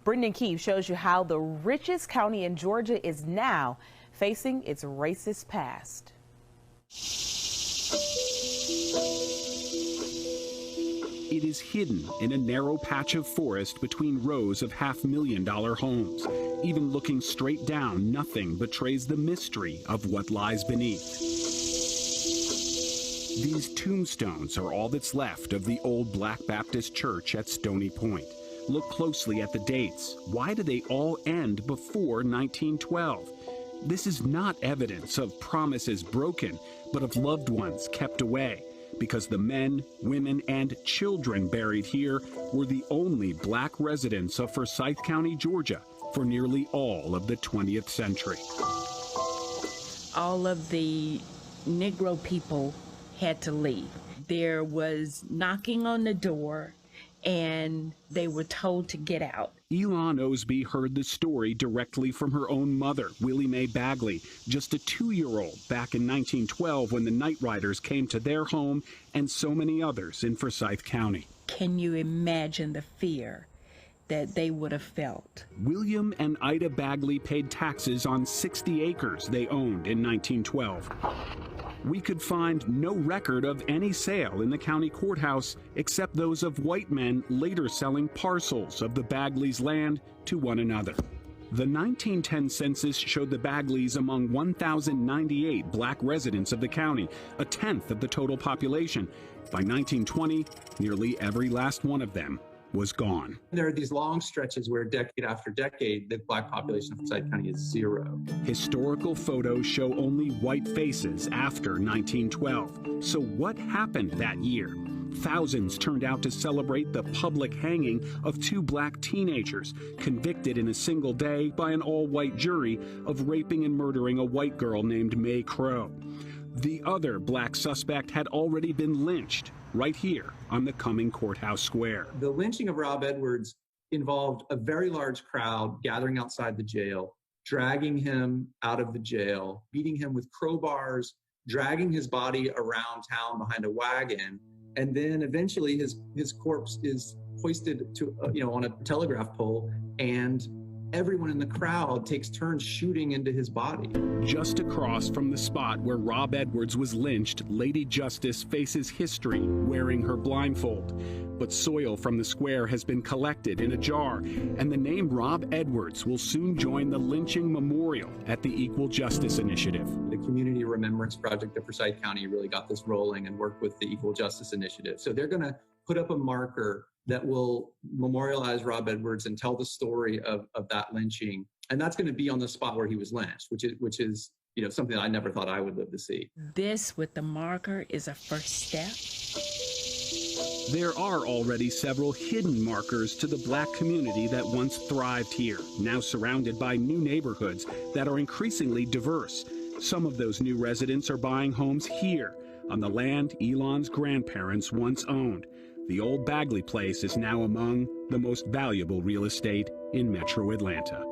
Brendan Keefe shows you how the richest county in Georgia is now facing its racist past. It is hidden in a narrow patch of forest between rows of $500,000 homes. Even looking straight down, nothing betrays the mystery of what lies beneath. These tombstones are all that's left of the old Black Baptist church at Stony Point. Look closely at the dates. Why do they all end before 1912? This is not evidence of promises broken, but of loved ones kept away, because the men, women, and children buried here were the only black residents of Forsyth County, Georgia, for nearly all of the 20th century. All of the Negro people had to leave. There was knocking on the door, and they were told to get out. Elon Osby heard the story directly from her own mother, Willie Mae Bagley, just a 2-year-old back in 1912 when the Night Riders came to their home and so many others in Forsyth County. Can you imagine the fear that they would have felt? William and Ida Bagley paid taxes on 60 acres they owned in 1912. We could find no record of any sale in the county courthouse except those of white men later selling parcels of the Bagleys' land to one another. The 1910 census showed the Bagleys among 1,098 black residents of the county, a tenth of the total population. By 1920, nearly every last one of them was gone. There are these long stretches where decade after decade, the black population of Forsyth County is 0. Historical photos show only white faces after 1912. So what happened that year? Thousands turned out to celebrate the public hanging of 2 black teenagers convicted in a single day by an all-white jury of raping and murdering a white girl named Mae Crow. The other black suspect had already been lynched right here on the Cumming Courthouse Square. The lynching of Rob Edwards involved a very large crowd gathering outside the jail, dragging him out of the jail, beating him with crowbars, dragging his body around town behind a wagon, and then eventually his corpse is hoisted to on a telegraph pole, and everyone in the crowd takes turns shooting into his body. Just across from the spot where Rob Edwards was lynched, Lady Justice faces history wearing her blindfold. But soil from the square has been collected in a jar, and the name Rob Edwards will soon join the lynching memorial at the Equal Justice Initiative. The Community Remembrance Project of Forsyth County really got this rolling and worked with the Equal Justice Initiative. So they're going to put up a marker that will memorialize Rob Edwards and tell the story of that lynching. And that's going to be on the spot where he was lynched, which is something that I never thought I would live to see. This with the marker is a first step. There are already several hidden markers to the black community that once thrived here, now surrounded by new neighborhoods that are increasingly diverse. Some of those new residents are buying homes here, on the land Elon's grandparents once owned. The old Bagley place is now among the most valuable real estate in Metro Atlanta.